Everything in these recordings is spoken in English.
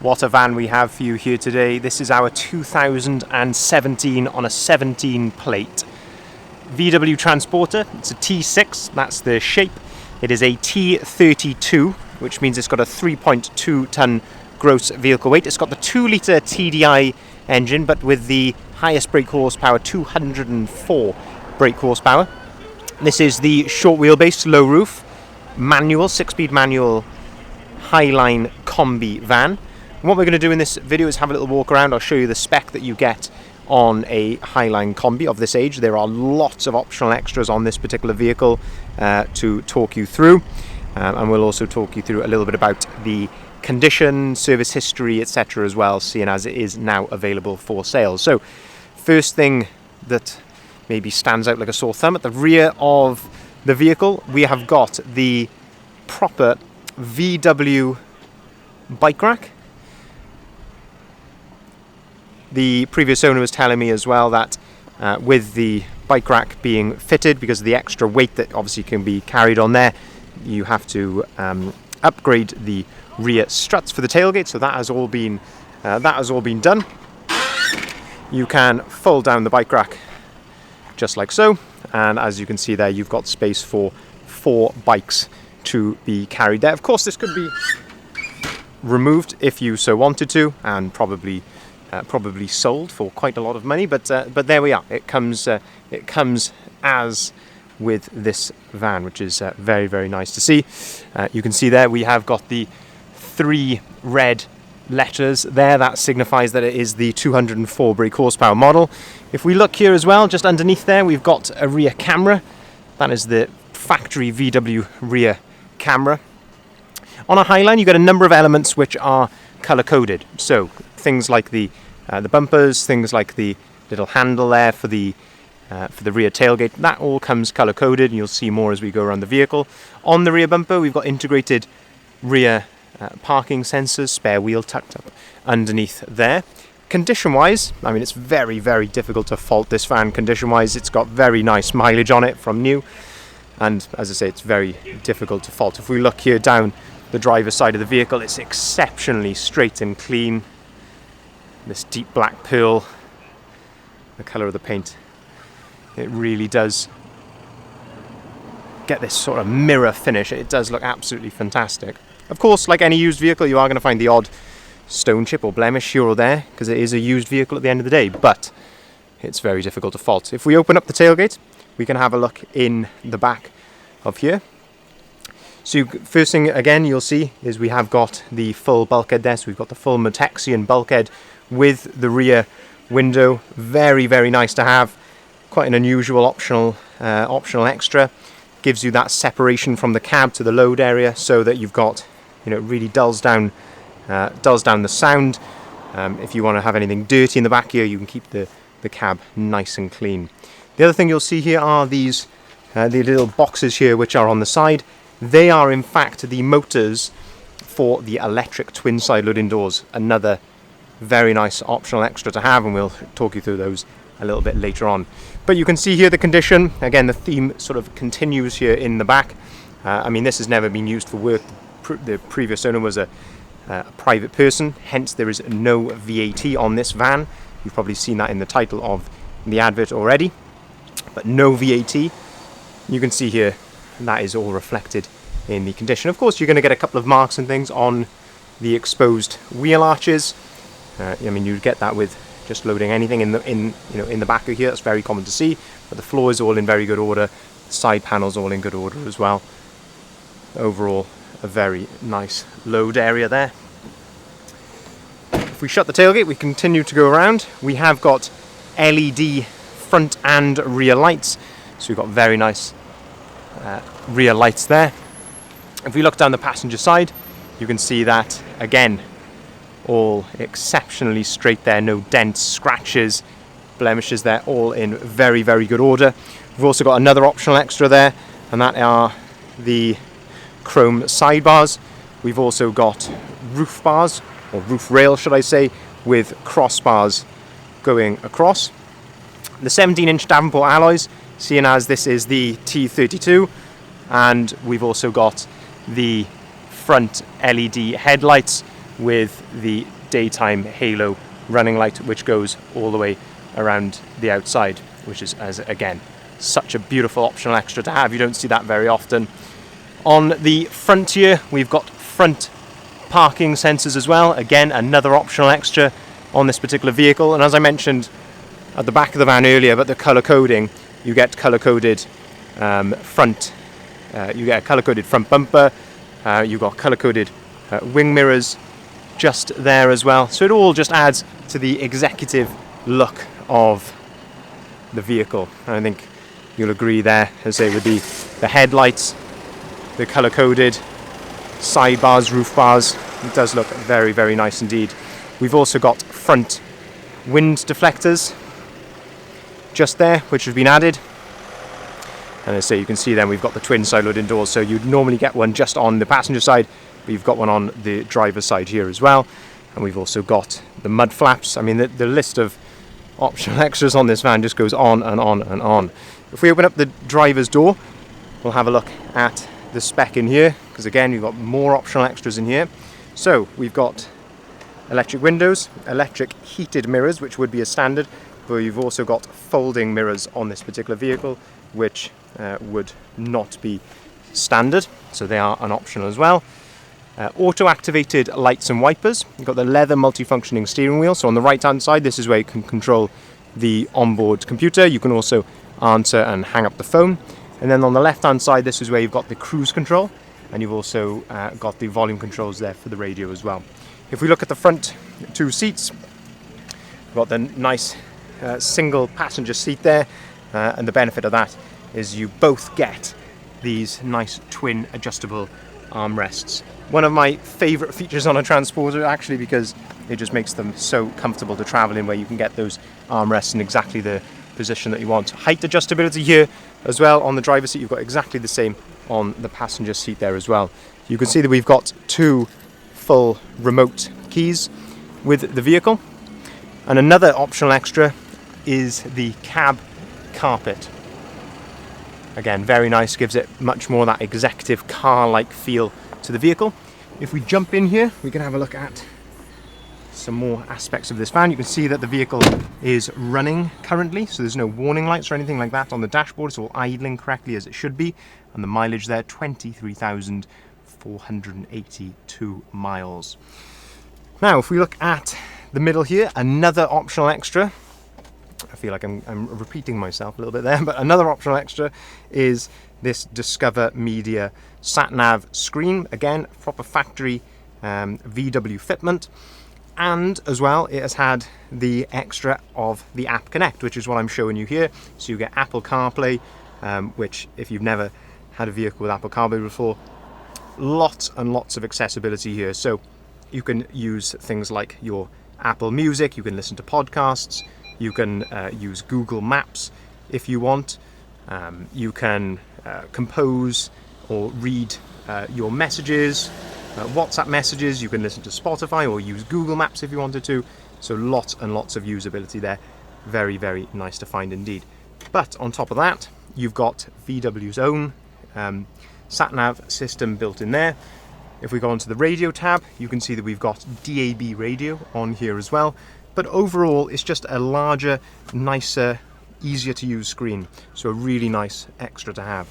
What a van we have for you here today. This is our 2017 on a 17 plate VW Transporter. It's a T6, that's the shape. It is a T32, which means it's got a 3.2 ton gross vehicle weight. It's got the 2 litre TDI engine, but with the highest brake horsepower, 204 brake horsepower. This is the short wheelbase, low roof, manual, 6-speed manual Highline Kombi van. And what we're going to do in this video is have a little walk around. I'll show you the spec that you get on a Highline Kombi of this age. There are lots of optional extras on this particular vehicle to talk you through. And we'll also talk you through a little bit about the condition, service history, etc. as well, seeing as it is now available for sale. So first thing that maybe stands out like a sore thumb, at the rear of the vehicle we have got the proper VW bike rack. The previous owner was telling me as well that with the bike rack being fitted, because of the extra weight that obviously can be carried on there, you have to upgrade the rear struts for the tailgate. So that has all been done. You can fold down the bike rack just like so, and as you can see there, you've got space for 4 bikes to be carried there. Of course, this could be removed if you so wanted to, and probably sold for quite a lot of money, but there we are. It comes as with this van, which is very, very nice to see. You can see there we have got the 3 red letters there. That signifies that it is the 204 brake horsepower model. If we look here as well, just underneath there, we've got a rear camera. That is the factory VW rear camera. On a Highline, you've got a number of elements which are color-coded. So things like the bumpers, things like the little handle there for the rear tailgate, that all comes color-coded, and you'll see more as we go around the vehicle. On the rear bumper, we've got integrated rear parking sensors, spare wheel tucked up underneath there. Condition-wise, I mean, it's very, very difficult to fault this van condition-wise. It's got very nice mileage on it from new, and as I say, it's very difficult to fault. If we look here down the driver's side of the vehicle, it's exceptionally straight and clean. This deep black pearl, the colour of the paint, it really does get this sort of mirror finish. It does look absolutely fantastic. Of course, like any used vehicle, you are going to find the odd stone chip or blemish here or there, because it is a used vehicle at the end of the day, but it's very difficult to fault. If we open up the tailgate, we can have a look in the back of here. So first thing again you'll see is we have got the full bulkhead there. So we've got the full Motexian bulkhead with the rear window. Very, very nice to have. Quite an unusual optional extra. Gives you that separation from the cab to the load area, so that you've got, you know, it really dulls down the sound. If you want to have anything dirty in the back here, you can keep the cab nice and clean. The other thing you'll see here are these the little boxes here which are on the side. They are in fact the motors for the electric twin side loading doors. Another very nice optional extra to have, and we'll talk you through those a little bit later on. But you can see here the condition. Again, the theme sort of continues here in the back. I mean, this has never been used for work. The previous owner was a private person, hence there is no VAT on this van. You've probably seen that in the title of the advert already, but no VAT. You can see here that is all reflected in the condition. Of course, you're going to get a couple of marks and things on the exposed wheel arches. I mean, you get that with just loading anything in the back of here. That's very common to see. But the floor is all in very good order. The side panels all in good order as well. Overall, a very nice load area there. If we shut the tailgate, we continue to go around. We have got LED front and rear lights. So we've got very nice rear lights there. If we look down the passenger side, you can see that again, all exceptionally straight there, no dents, scratches, blemishes there, all in very, very good order. We've also got another optional extra there, and that are the chrome sidebars. We've also got roof bars, or roof rail should I say, with crossbars going across. The 17-inch Davenport alloys, seeing as this is the T32, and we've also got the front LED headlights with the daytime halo running light, which goes all the way around the outside, which is, as again, such a beautiful optional extra to have. You don't see that very often. On the front here, we've got front parking sensors as well. Again, another optional extra on this particular vehicle. And as I mentioned at the back of the van earlier about the colour coding, you get colour-coded front. You get a colour-coded front bumper. You've got colour-coded wing mirrors just there as well. So it all just adds to the executive look of the vehicle. And I think you'll agree there, as I say, with the headlights, the colour-coded sidebars, roof bars. It does look very, very nice indeed. We've also got front wind deflectors just there, which have been added. And as I say, you can see then we've got the twin side loading doors. So you'd normally get one just on the passenger side, but you've got one on the driver's side here as well. And we've also got the mud flaps. I mean, the list of optional extras on this van just goes on and on and on. If we open up the driver's door, we'll have a look at the spec in here, because again, you've got more optional extras in here. So we've got electric windows, electric heated mirrors, which would be a standard, but you've also got folding mirrors on this particular vehicle, which would not be standard, so they are an optional as well. Auto-activated lights and wipers. You've got the leather multifunctioning steering wheel, so on the right hand side this is where you can control the onboard computer. You can also answer and hang up the phone. And then on the left hand side this is where you've got the cruise control, and you've also got the volume controls there for the radio as well. If we look at the front two seats, we've got the nice single passenger seat there, and the benefit of that is you both get these nice twin adjustable armrests. One of my favourite features on a Transporter, actually, because it just makes them so comfortable to travel in, where you can get those armrests in exactly the position that you want. Height adjustability here as well on the driver's seat. You've got exactly the same on the passenger seat there as well. You can see that we've got two full remote keys with the vehicle. And another optional extra is the cab carpet. Again, very nice, gives it much more that executive car-like feel to the vehicle. If we jump in here, we can have a look at some more aspects of this van. You can see that the vehicle is running currently, so there's no warning lights or anything like that on the dashboard. It's all idling correctly as it should be, and the mileage there, 23,482 miles. Now, if we look at the middle here, another optional extra. I feel like I'm repeating myself a little bit there, but another optional extra is this Discover Media sat-nav screen. Again, proper factory VW fitment. And as well, it has had the extra of the App Connect, which is what I'm showing you here. So you get Apple CarPlay, which if you've never had a vehicle with Apple CarPlay before, lots and lots of accessibility here. So you can use things like your Apple Music, you can listen to podcasts, you can use Google Maps if you want. You can compose or read your messages, WhatsApp messages. You can listen to Spotify or use Google Maps if you wanted to. So lots and lots of usability there. Very, very nice to find indeed. But on top of that, you've got VW's own sat-nav system built in there. If we go onto the radio tab, you can see that we've got DAB radio on here as well. But overall, it's just a larger, nicer, easier to use screen. So a really nice extra to have.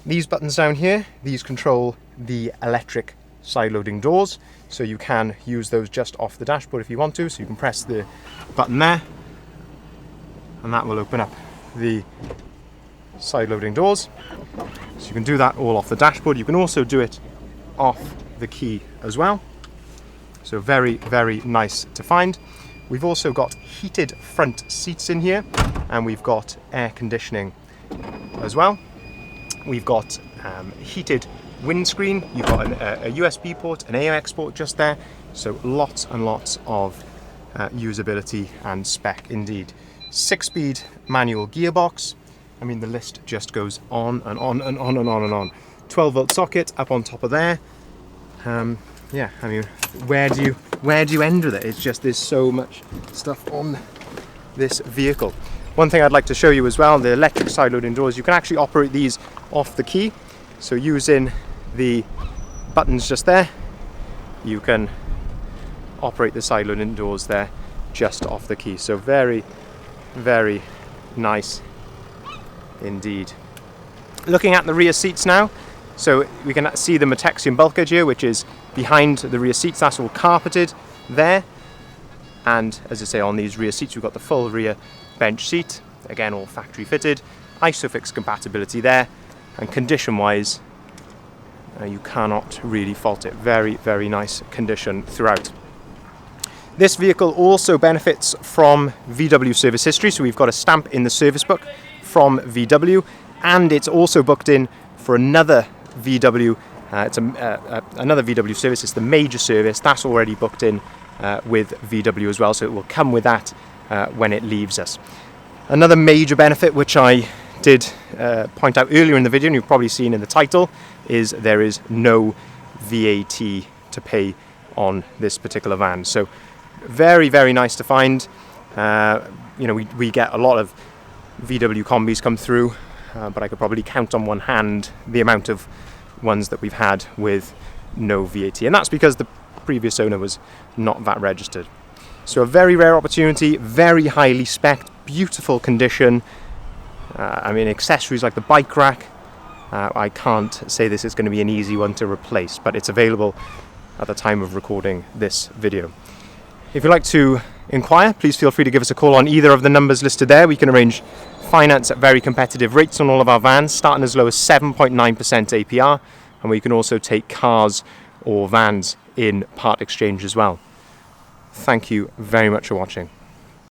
These buttons down here, these control the electric side loading doors. So you can use those just off the dashboard if you want to. So you can press the button there, and that will open up the side loading doors. So you can do that all off the dashboard. You can also do it off the key as well. So very, very nice to find. We've also got heated front seats in here, and we've got air conditioning as well. We've got heated windscreen. You've got a USB port, an AUX port just there. So lots and lots of usability and spec indeed. 6-speed manual gearbox. I mean, the list just goes on and on and on and on and on. 12-volt socket up on top of there. Yeah, I mean, where do you end with it? It's just, there's so much stuff on this vehicle. One thing I'd like to show you as well, the electric side loading doors, you can actually operate these off the key. So using the buttons just there, you can operate the side loading doors there just off the key. So very, very nice indeed. Looking at the rear seats now, so we can see the Matexium bulkhead here, which is behind the rear seats. That's all carpeted there. And as I say, on these rear seats, we've got the full rear bench seat. Again, all factory fitted. Isofix compatibility there. And condition-wise, you cannot really fault it. Very, very nice condition throughout. This vehicle also benefits from VW service history. So we've got a stamp in the service book from VW. And it's also booked in for another VW. It's another VW service. It's the major service. That's already booked in with VW as well. So it will come with that when it leaves us. Another major benefit, which I did point out earlier in the video, and you've probably seen in the title, is there is no VAT to pay on this particular van. So very, very nice to find. We get a lot of VW Kombis come through, but I could probably count on one hand the amount of ones that we've had with no VAT, and that's because the previous owner was not VAT registered. So a very rare opportunity, very highly spec'd, beautiful condition. Accessories like the bike rack, I can't say this is going to be an easy one to replace, but it's available at the time of recording this video. If you'd like to inquire, please feel free to give us a call on either of the numbers listed there. We can arrange finance at very competitive rates on all of our vans, starting as low as 7.9% APR, and we can also take cars or vans in part exchange as well. Thank you very much for watching.